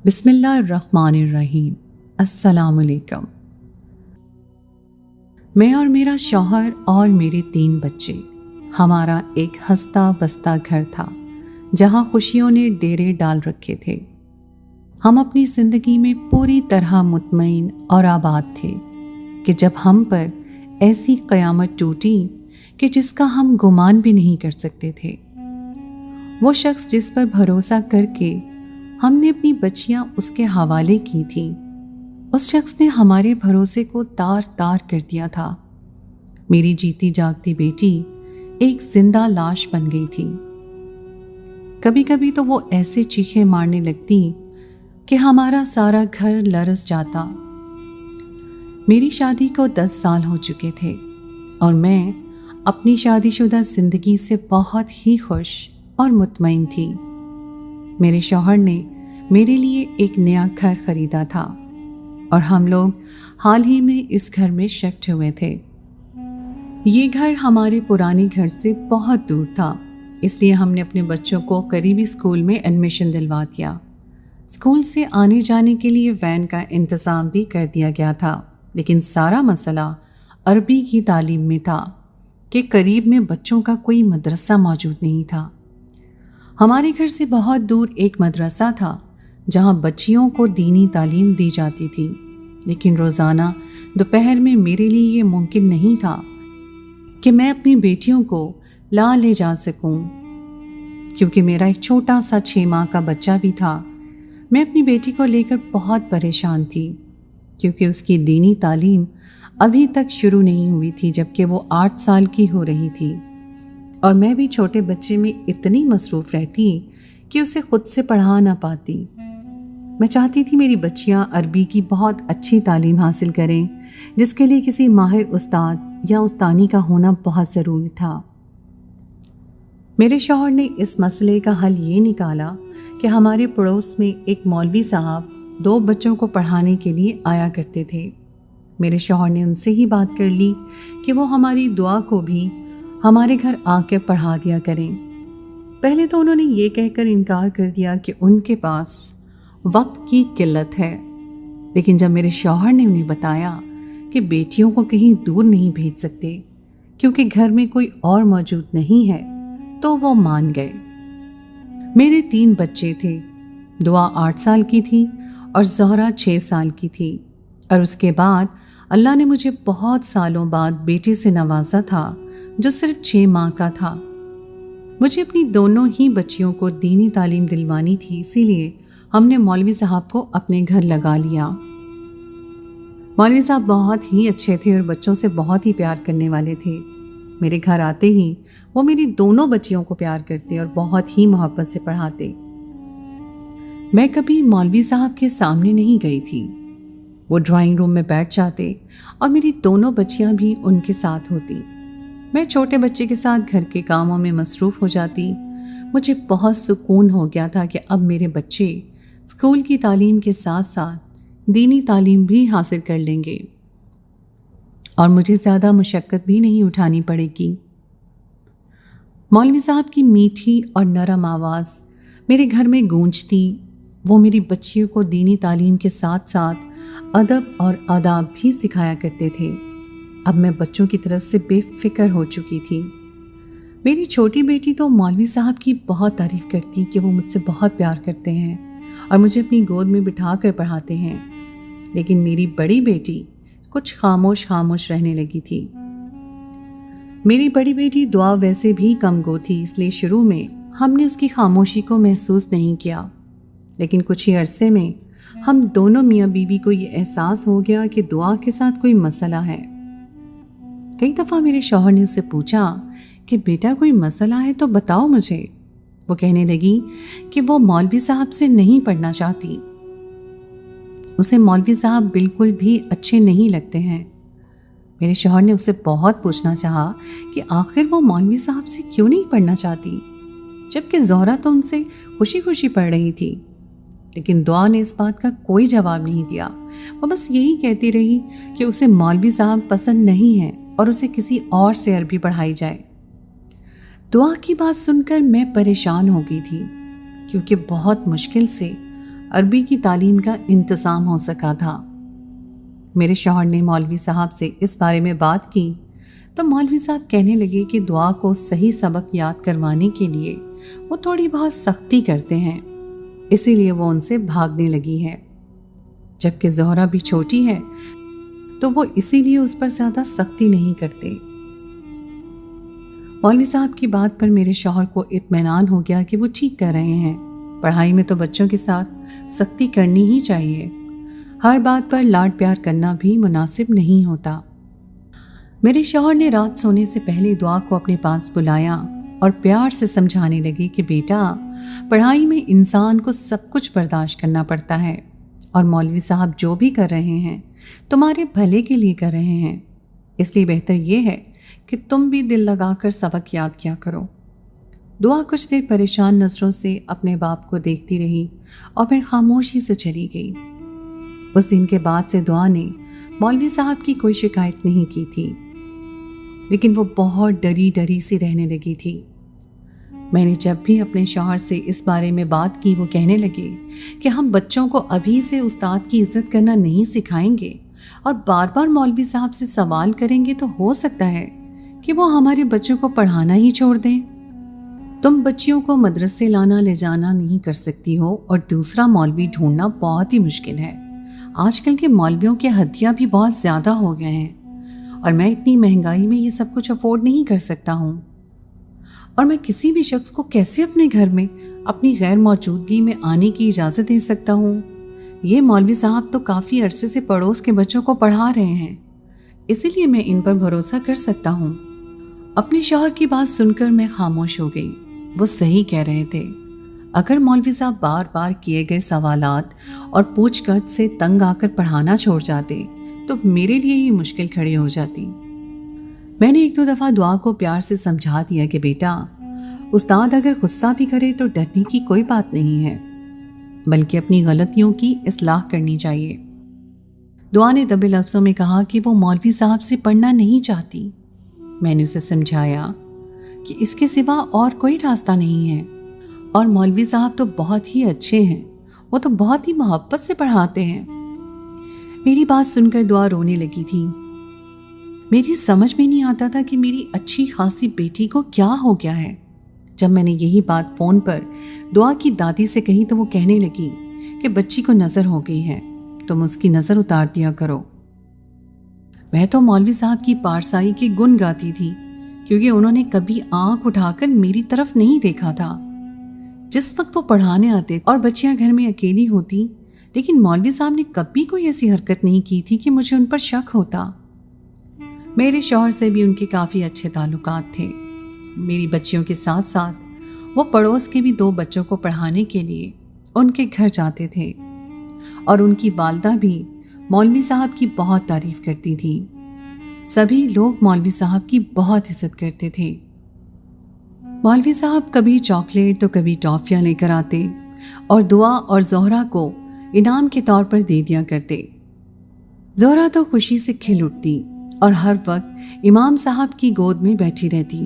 بسم اللہ الرحمن الرحیم۔ السلام علیکم۔ میں اور میرا شوہر اور میرے 3 بچے، ہمارا ایک ہنستا بستا گھر تھا جہاں خوشیوں نے ڈیرے ڈال رکھے تھے۔ ہم اپنی زندگی میں پوری طرح مطمئن اور آباد تھے کہ جب ہم پر ایسی قیامت ٹوٹی کہ جس کا ہم گمان بھی نہیں کر سکتے تھے۔ وہ شخص جس پر بھروسہ کر کے ہم نے اپنی بچیاں اس کے حوالے کی تھیں، اس شخص نے ہمارے بھروسے کو تار تار کر دیا تھا۔ میری جیتی جاگتی بیٹی ایک زندہ لاش بن گئی تھی۔ کبھی کبھی تو وہ ایسے چیخیں مارنے لگتی کہ ہمارا سارا گھر لرز جاتا۔ میری شادی کو 10 سال ہو چکے تھے اور میں اپنی شادی شدہ زندگی سے بہت ہی خوش اور مطمئن تھی۔ میرے شوہر نے میرے لیے ایک نیا گھر خریدا تھا اور ہم لوگ حال ہی میں اس گھر میں شفٹ ہوئے تھے۔ یہ گھر ہمارے پرانے گھر سے بہت دور تھا، اس لیے ہم نے اپنے بچوں کو قریبی اسکول میں ایڈمیشن دلوا دیا۔ اسکول سے آنے جانے کے لیے وین کا انتظام بھی کر دیا گیا تھا، لیکن سارا مسئلہ عربی کی تعلیم میں تھا کہ قریب میں بچوں کا کوئی مدرسہ موجود نہیں تھا۔ ہمارے گھر سے بہت دور ایک مدرسہ تھا جہاں بچیوں کو دینی تعلیم دی جاتی تھی، لیکن روزانہ دوپہر میں میرے لیے یہ ممکن نہیں تھا کہ میں اپنی بیٹیوں کو لے جا سکوں، کیونکہ میرا ایک چھوٹا سا 6 ماہ کا بچہ بھی تھا۔ میں اپنی بیٹی کو لے کر بہت پریشان تھی، کیونکہ اس کی دینی تعلیم ابھی تک شروع نہیں ہوئی تھی، جبکہ وہ 8 سال کی ہو رہی تھی، اور میں بھی چھوٹے بچے میں اتنی مصروف رہتی کہ اسے خود سے پڑھا نہ پاتی۔ میں چاہتی تھی میری بچیاں عربی کی بہت اچھی تعلیم حاصل کریں، جس کے لیے کسی ماہر استاد یا استانی کا ہونا بہت ضروری تھا۔ میرے شوہر نے اس مسئلے کا حل یہ نکالا کہ ہمارے پڑوس میں ایک مولوی صاحب 2 بچوں کو پڑھانے کے لیے آیا کرتے تھے۔ میرے شوہر نے ان سے ہی بات کر لی کہ وہ ہماری دعا کو بھی ہمارے گھر آ کر پڑھا دیا کریں۔ پہلے تو انہوں نے یہ کہہ کر انکار کر دیا کہ ان کے پاس وقت کی قلت ہے، لیکن جب میرے شوہر نے انہیں بتایا کہ بیٹیوں کو کہیں دور نہیں بھیج سکتے کیونکہ گھر میں کوئی اور موجود نہیں ہے، تو وہ مان گئے۔ میرے 3 بچے تھے۔ دعا 8 سال کی تھی اور زہرا 6 سال کی تھی، اور اس کے بعد اللہ نے مجھے بہت سالوں بعد بیٹے سے نوازا تھا جو صرف 6 ماہ کا تھا۔ مجھے اپنی دونوں ہی بچیوں کو دینی تعلیم دلوانی تھی، اسی لیے ہم نے مولوی صاحب کو اپنے گھر لگا لیا۔ مولوی صاحب بہت ہی اچھے تھے اور بچوں سے بہت ہی پیار کرنے والے تھے۔ میرے گھر آتے ہی وہ میری دونوں بچیوں کو پیار کرتے اور بہت ہی محبت سے پڑھاتے۔ میں کبھی مولوی صاحب کے سامنے نہیں گئی تھی۔ وہ ڈرائنگ روم میں بیٹھ جاتے اور میری دونوں بچیاں بھی ان کے ساتھ ہوتی۔ میں چھوٹے بچے کے ساتھ گھر کے کاموں میں مصروف ہو جاتی۔ مجھے بہت سکون ہو گیا تھا کہ اب میرے بچے اسکول کی تعلیم کے ساتھ ساتھ دینی تعلیم بھی حاصل کر لیں گے اور مجھے زیادہ مشقت بھی نہیں اٹھانی پڑے گی۔ مولوی صاحب کی میٹھی اور نرم آواز میرے گھر میں گونجتی۔ وہ میری بچیوں کو دینی تعلیم کے ساتھ ساتھ ادب اور آداب بھی سکھایا کرتے تھے۔ اب میں بچوں کی طرف سے بے فکر ہو چکی تھی۔ میری چھوٹی بیٹی تو مولوی صاحب کی بہت تعریف کرتی کہ وہ مجھ سے بہت پیار کرتے ہیں اور مجھے اپنی گود میں بٹھا کر پڑھاتے ہیں، لیکن میری بڑی بیٹی کچھ خاموش رہنے لگی تھی۔ میری بڑی بیٹی دعا ویسے بھی کم گو تھی، اس لیے شروع میں ہم نے اس کی خاموشی کو محسوس نہیں کیا، لیکن کچھ ہی عرصے میں ہم دونوں میاں بیوی کو یہ احساس ہو گیا کہ دعا کے ساتھ کوئی مسئلہ ہے۔ کئی دفعہ میرے شوہر نے اس سے پوچھا کہ بیٹا کوئی مسئلہ ہے تو بتاؤ مجھے۔ وہ کہنے لگی کہ وہ مولوی صاحب سے نہیں پڑھنا چاہتی، اسے مولوی صاحب بالکل بھی اچھے نہیں لگتے ہیں۔ میرے شوہر نے اس سے بہت پوچھنا چاہا کہ آخر وہ مولوی صاحب سے کیوں نہیں پڑھنا چاہتی، جبکہ زہرا تو ان سے خوشی خوشی پڑھ رہی تھی، لیکن دعا نے اس بات کا کوئی جواب نہیں دیا۔ وہ بس یہی کہتی رہی کہ اسے مولوی صاحب پسند نہیں ہیں اور اسے کسی اور سے عربی پڑھائی جائے۔ دعا کی بات سن کر میں پریشان ہو گئی تھی، کیونکہ بہت مشکل سے عربی کی تعلیم کا انتظام ہو سکا تھا۔ میرے شوہر نے مولوی صاحب سے اس بارے میں بات کی تو مولوی صاحب کہنے لگے کہ دعا کو صحیح سبق یاد کروانے کے لیے وہ تھوڑی بہت سختی کرتے ہیں، اسی لیے وہ ان سے بھاگنے لگی ہے، جبکہ زہرا بھی چھوٹی ہے تو وہ اسی لیے اس پر زیادہ سختی نہیں کرتے۔ مولوی صاحب کی بات پر میرے شوہر کو اطمینان ہو گیا کہ وہ ٹھیک کر رہے ہیں، پڑھائی میں تو بچوں کے ساتھ سختی کرنی ہی چاہیے، ہر بات پر لاڈ پیار کرنا بھی مناسب نہیں ہوتا۔ میرے شوہر نے رات سونے سے پہلے دعا کو اپنے پاس بلایا اور پیار سے سمجھانے لگے کہ بیٹا، پڑھائی میں انسان کو سب کچھ برداشت کرنا پڑتا ہے، اور مولوی صاحب جو بھی کر رہے ہیں تمہارے بھلے کے لیے کر رہے ہیں، اس لیے بہتر یہ ہے کہ تم بھی دل لگا کر سبق یاد کیا کرو۔ دعا کچھ دیر پریشان نظروں سے اپنے باپ کو دیکھتی رہی اور پھر خاموشی سے چلی گئی۔ اس دن کے بعد سے دعا نے مولوی صاحب کی کوئی شکایت نہیں کی تھی، لیکن وہ بہت ڈری ڈری سی رہنے لگی تھی۔ میں نے جب بھی اپنے شوہر سے اس بارے میں بات کی، وہ کہنے لگے کہ ہم بچوں کو ابھی سے استاد کی عزت کرنا نہیں سکھائیں گے اور بار بار مولوی صاحب سے سوال کریں گے تو ہو سکتا ہے کہ وہ ہمارے بچوں کو پڑھانا ہی چھوڑ دیں۔ تم بچیوں کو مدرسے لانا لے جانا نہیں کر سکتی ہو اور دوسرا مولوی ڈھونڈنا بہت ہی مشکل ہے۔ آج کل کے مولویوں کے ہدیہ بھی بہت زیادہ ہو گئے ہیں اور میں اتنی مہنگائی میں یہ سب کچھ افورڈ نہیں کر سکتا ہوں، اور میں کسی بھی شخص کو کیسے اپنے گھر میں اپنی غیر موجودگی میں آنے کی اجازت دے سکتا ہوں؟ یہ مولوی صاحب تو کافی عرصے سے پڑوس کے بچوں کو پڑھا رہے ہیں، اسی لیے میں ان پر بھروسہ کر سکتا ہوں۔ اپنے شوہر کی بات سن کر میں خاموش ہو گئی۔ وہ صحیح کہہ رہے تھے۔ اگر مولوی صاحب بار بار کیے گئے سوالات اور پوچھ گچھ سے تنگ آ کر پڑھانا چھوڑ جاتے تو میرے لیے ہی مشکل کھڑی ہو جاتی۔ میں نے ایک دو دفعہ دعا کو پیار سے سمجھا دیا کہ بیٹا، استاد اگر غصہ بھی کرے تو ڈرنے کی کوئی بات نہیں ہے، بلکہ اپنی غلطیوں کی اصلاح کرنی چاہیے۔ دعا نے دبے لفظوں میں کہا کہ وہ مولوی صاحب سے پڑھنا نہیں چاہتی۔ میں نے اسے سمجھایا کہ اس کے سوا اور کوئی راستہ نہیں ہے، اور مولوی صاحب تو بہت ہی اچھے ہیں، وہ تو بہت ہی محبت سے پڑھاتے ہیں۔ میری بات سن کر دعا رونے لگی تھی۔ میری سمجھ میں نہیں آتا تھا کہ میری اچھی خاصی بیٹی کو کیا ہو گیا ہے۔ جب میں نے یہی بات فون پر دعا کی دادی سے کہی تو وہ کہنے لگی کہ بچی کو نظر ہو گئی ہے، تم اس کی نظر اتار دیا کرو۔ میں تو مولوی صاحب کی پارسائی کے گن گاتی تھی، کیونکہ انہوں نے کبھی آنکھ اٹھا کر میری طرف نہیں دیکھا تھا۔ جس وقت وہ پڑھانے آتے اور بچیاں گھر میں اکیلی ہوتی، لیکن مولوی صاحب نے کبھی کوئی ایسی حرکت نہیں کی تھی کہ مجھے ان پر شک ہوتا۔ میرے شوہر سے بھی ان کے کافی اچھے تعلقات تھے۔ میری بچیوں کے ساتھ ساتھ وہ پڑوس کے بھی 2 بچوں کو پڑھانے کے لیے ان کے گھر جاتے تھے، اور ان کی والدہ بھی مولوی صاحب کی بہت تعریف کرتی تھی۔ سبھی لوگ مولوی صاحب کی بہت عزت کرتے تھے۔ مولوی صاحب کبھی چاکلیٹ تو کبھی ٹافیاں لے کر آتے اور دعا اور زہرا کو انعام کے طور پر دے دیا کرتے۔ زہرا تو خوشی سے کھل اٹھتی اور ہر وقت امام صاحب کی گود میں بیٹھی رہتی۔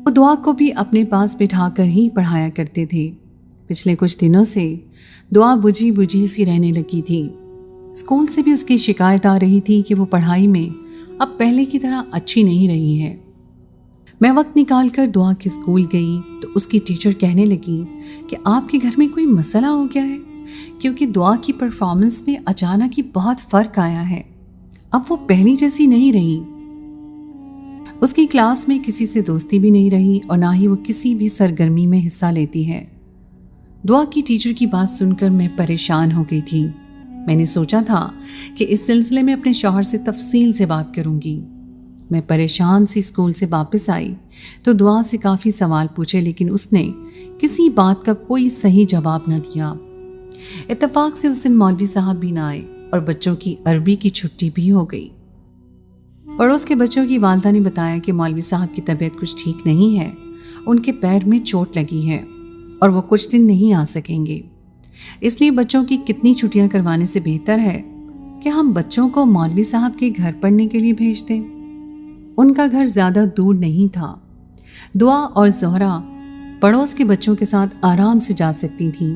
وہ دعا کو بھی اپنے پاس بٹھا کر ہی پڑھایا کرتے تھے۔ پچھلے کچھ دنوں سے دعا بجھی بجھی سی رہنے لگی تھی۔ اسکول سے بھی اس کی شکایت آ رہی تھی کہ وہ پڑھائی میں اب پہلے کی طرح اچھی نہیں رہی ہے۔ میں وقت نکال کر دعا کے اسکول گئی تو اس کی ٹیچر کہنے لگی کہ آپ کے گھر میں کوئی مسئلہ ہو گیا ہے، کیونکہ دعا کی پرفارمنس میں اچانک ہی بہت فرق آیا ہے، اب وہ پہلی جیسی نہیں رہی۔ اس کی کلاس میں کسی سے دوستی بھی نہیں رہی اور نہ ہی وہ کسی بھی سرگرمی میں حصہ لیتی ہے۔ دعا کی ٹیچر کی بات سن کر میں پریشان ہو گئی تھی۔ میں نے سوچا تھا کہ اس سلسلے میں اپنے شوہر سے تفصیل سے بات کروں گی۔ میں پریشان سی اسکول سے واپس آئی تو دعا سے کافی سوال پوچھے، لیکن اس نے کسی بات کا کوئی صحیح جواب نہ دیا۔ اتفاق سے اس دن مولوی صاحب بھی نہ آئے اور بچوں کی عربی کی چھٹی بھی ہو گئی۔ پڑوس کے بچوں کی والدہ نے بتایا کہ مولوی صاحب کی طبیعت کچھ ٹھیک نہیں ہے، ان کے پیر میں چوٹ لگی ہے اور وہ کچھ دن نہیں آ سکیں گے، اس لیے بچوں کی کتنی چھٹیاں کروانے سے بہتر ہے کہ ہم بچوں کو مولوی صاحب کے گھر پڑھنے کے لیے بھیج دیں۔ ان کا گھر زیادہ دور نہیں تھا۔ دعا اور زہرا پڑوس کے بچوں کے ساتھ آرام سے جا سکتی تھیں،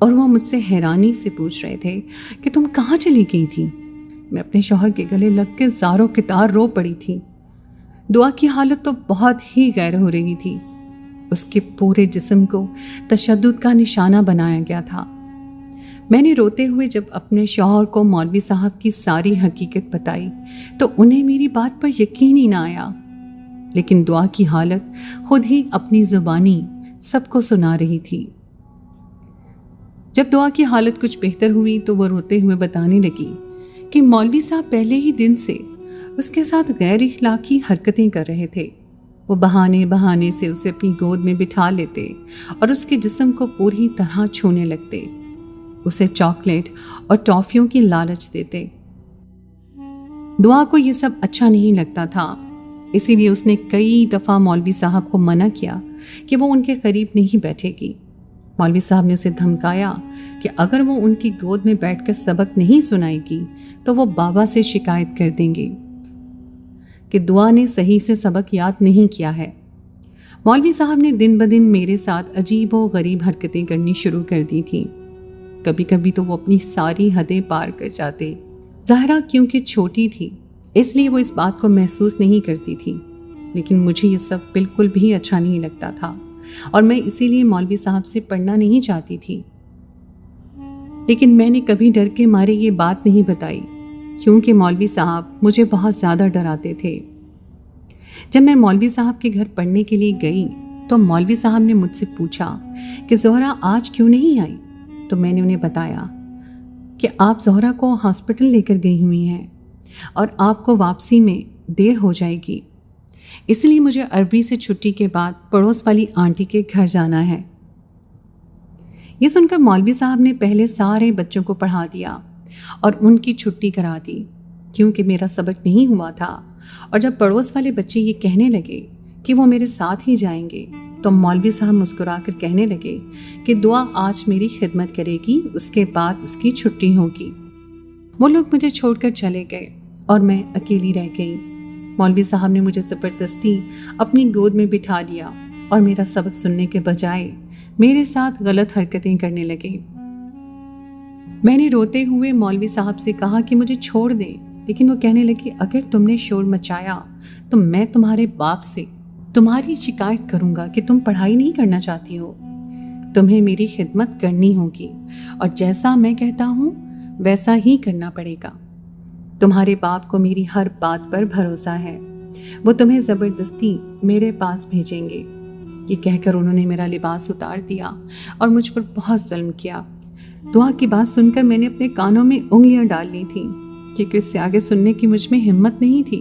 اور وہ مجھ سے حیرانی سے پوچھ رہے تھے کہ تم کہاں چلی گئی تھی۔ میں اپنے شوہر کے گلے لگ کے زاروں کے تار رو پڑی تھی۔ دعا کی حالت تو بہت ہی غیر ہو رہی تھی۔ اس کے پورے جسم کو تشدد کا نشانہ بنایا گیا تھا۔ میں نے روتے ہوئے جب اپنے شوہر کو مولوی صاحب کی ساری حقیقت بتائی تو انہیں میری بات پر یقین ہی نہ آیا، لیکن دعا کی حالت خود ہی اپنی زبانی سب کو سنا رہی تھی۔ جب دعا کی حالت کچھ بہتر ہوئی تو وہ روتے ہوئے بتانے لگی کہ مولوی صاحب پہلے ہی دن سے اس کے ساتھ غیر اخلاقی حرکتیں کر رہے تھے۔ وہ بہانے سے اسے اپنی گود میں بٹھا لیتے اور اس کے جسم کو پوری طرح چھونے لگتے، اسے چاکلیٹ اور ٹافیوں کی لالچ دیتے۔ دعا کو یہ سب اچھا نہیں لگتا تھا، اسی لیے اس نے کئی دفعہ مولوی صاحب کو منع کیا کہ وہ ان کے قریب نہیں بیٹھے گی۔ مولوی صاحب نے اسے دھمکایا کہ اگر وہ ان کی گود میں بیٹھ کر سبق نہیں سنائے گی تو وہ بابا سے شکایت کر دیں گے کہ دعا نے صحیح سے سبق یاد نہیں کیا ہے۔ مولوی صاحب نے دن بدن میرے ساتھ عجیب و غریب حرکتیں کرنی شروع کر دی تھیں۔ کبھی کبھی تو وہ اپنی ساری حدیں پار کر جاتے۔ ظاہرہ کیونکہ چھوٹی تھی اس لیے وہ اس بات کو محسوس نہیں کرتی تھی، لیکن مجھے یہ سب بالکل بھی اچھا نہیں لگتا تھا اور میں اسی لیے مولوی صاحب سے پڑھنا نہیں چاہتی تھی۔ لیکن میں نے کبھی ڈر کے مارے یہ بات نہیں بتائی کیونکہ مولوی صاحب مجھے بہت زیادہ ڈراتے تھے۔ جب میں مولوی صاحب کے گھر پڑھنے کے لیے گئی تو مولوی صاحب نے مجھ سے پوچھا کہ زہرہ آج کیوں نہیں آئی؟ تو میں نے انہیں بتایا کہ آپ زہرہ کو ہاسپٹل لے کر گئی ہوئی ہیں اور آپ کو واپسی میں دیر ہو جائے گی، اس لیے مجھے عربی سے چھٹی کے بعد پڑوس والی آنٹی کے گھر جانا ہے۔ یہ سن کر مولوی صاحب نے پہلے سارے بچوں کو پڑھا دیا اور ان کی چھٹی کرا دی کیونکہ میرا سبق نہیں ہوا تھا، اور جب پڑوس والے بچے یہ کہنے لگے کہ وہ میرے ساتھ ہی جائیں گے تو مولوی صاحب مسکرا کر کہنے لگے کہ دعا آج میری خدمت کرے گی، اس کے بعد اس کی چھٹی ہوگی۔ وہ لوگ مجھے چھوڑ کر چلے گئے اور میں اکیلی رہ گئی۔ مولوی صاحب نے مجھے زبردستی اپنی گود میں بٹھا لیا اور میرا سبق سننے کے بجائے میرے ساتھ غلط حرکتیں کرنے لگے۔ میں نے روتے ہوئے مولوی صاحب سے کہا کہ مجھے چھوڑ دیں، لیکن وہ کہنے لگے اگر تم نے شور مچایا تو میں تمہارے باپ سے تمہاری شکایت کروں گا کہ تم پڑھائی نہیں کرنا چاہتی ہو، تمہیں میری خدمت کرنی ہوگی اور جیسا میں کہتا ہوں ویسا ہی کرنا پڑے گا۔ تمہارے باپ کو میری ہر بات پر بھروسہ ہے، وہ تمہیں زبردستی میرے پاس بھیجیں گے۔ یہ کہہ کر انہوں نے میرا لباس اتار دیا اور مجھ پر بہت ظلم کیا۔ دعا کی بات سن کر میں نے اپنے کانوں میں انگلیاں ڈال لی تھیں کیونکہ اس سے آگے سننے کی مجھ میں ہمت نہیں تھی۔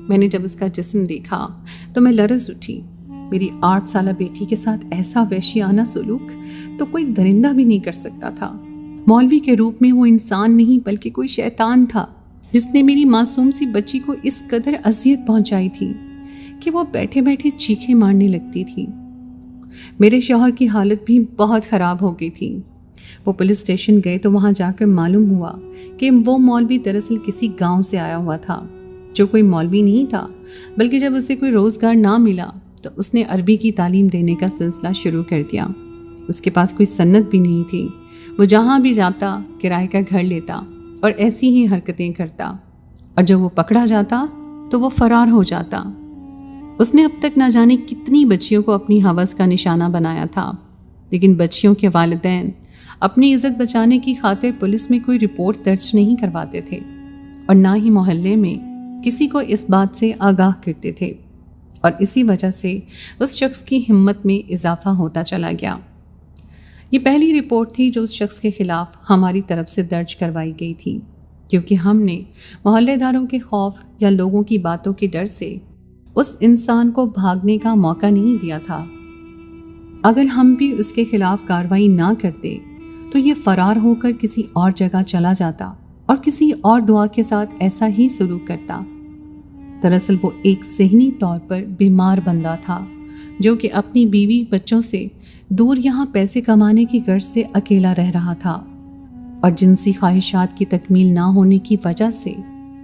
میں نے جب اس کا جسم دیکھا تو میں لرز اٹھی۔ میری 8 سالہ بیٹی کے ساتھ ایسا وحشیانہ سلوک تو کوئی درندہ بھی نہیں کر سکتا تھا۔ مولوی کے روپ میں وہ انسان نہیں بلکہ کوئی شیطان تھا جس نے میری معصوم سی بچی کو اس قدر اذیت پہنچائی تھی کہ وہ بیٹھے بیٹھے چیخیں مارنے لگتی تھی۔ میرے شوہر کی حالت بھی بہت خراب ہو گئی تھی۔ وہ پولیس اسٹیشن گئے تو وہاں جا کر معلوم ہوا کہ وہ مولوی دراصل کسی گاؤں سے آیا ہوا تھا جو کوئی مولوی نہیں تھا، بلکہ جب اسے کوئی روزگار نہ ملا تو اس نے عربی کی تعلیم دینے کا سلسلہ شروع کر دیا۔ اس کے پاس کوئی سند بھی نہیں تھی، وہ جہاں بھی جاتا کرائے کا گھر لیتا اور ایسی ہی حرکتیں کرتا، اور جب وہ پکڑا جاتا تو وہ فرار ہو جاتا۔ اس نے اب تک نہ جانے کتنی بچیوں کو اپنی ہوس کا نشانہ بنایا تھا، لیکن بچیوں کے والدین اپنی عزت بچانے کی خاطر پولیس میں کوئی رپورٹ درج نہیں کرواتے تھے اور نہ ہی محلے میں کسی کو اس بات سے آگاہ کرتے تھے، اور اسی وجہ سے اس شخص کی ہمت میں اضافہ ہوتا چلا گیا۔ یہ پہلی رپورٹ تھی جو اس شخص کے خلاف ہماری طرف سے درج کروائی گئی تھی، کیونکہ ہم نے محلے داروں کے خوف یا لوگوں کی باتوں کے ڈر سے اس انسان کو بھاگنے کا موقع نہیں دیا تھا۔ اگر ہم بھی اس کے خلاف کارروائی نہ کرتے تو یہ فرار ہو کر کسی اور جگہ چلا جاتا اور کسی اور دعا کے ساتھ ایسا ہی سلوک کرتا۔ دراصل وہ ایک ذہنی طور پر بیمار بندہ تھا جو کہ اپنی بیوی بچوں سے دور یہاں پیسے کمانے کی غرض سے اکیلا رہ رہا تھا، اور جنسی خواہشات کی تکمیل نہ ہونے کی وجہ سے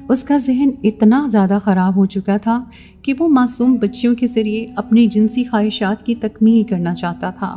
اس کا ذہن اتنا زیادہ خراب ہو چکا تھا کہ وہ معصوم بچیوں کے ذریعے اپنی جنسی خواہشات کی تکمیل کرنا چاہتا تھا۔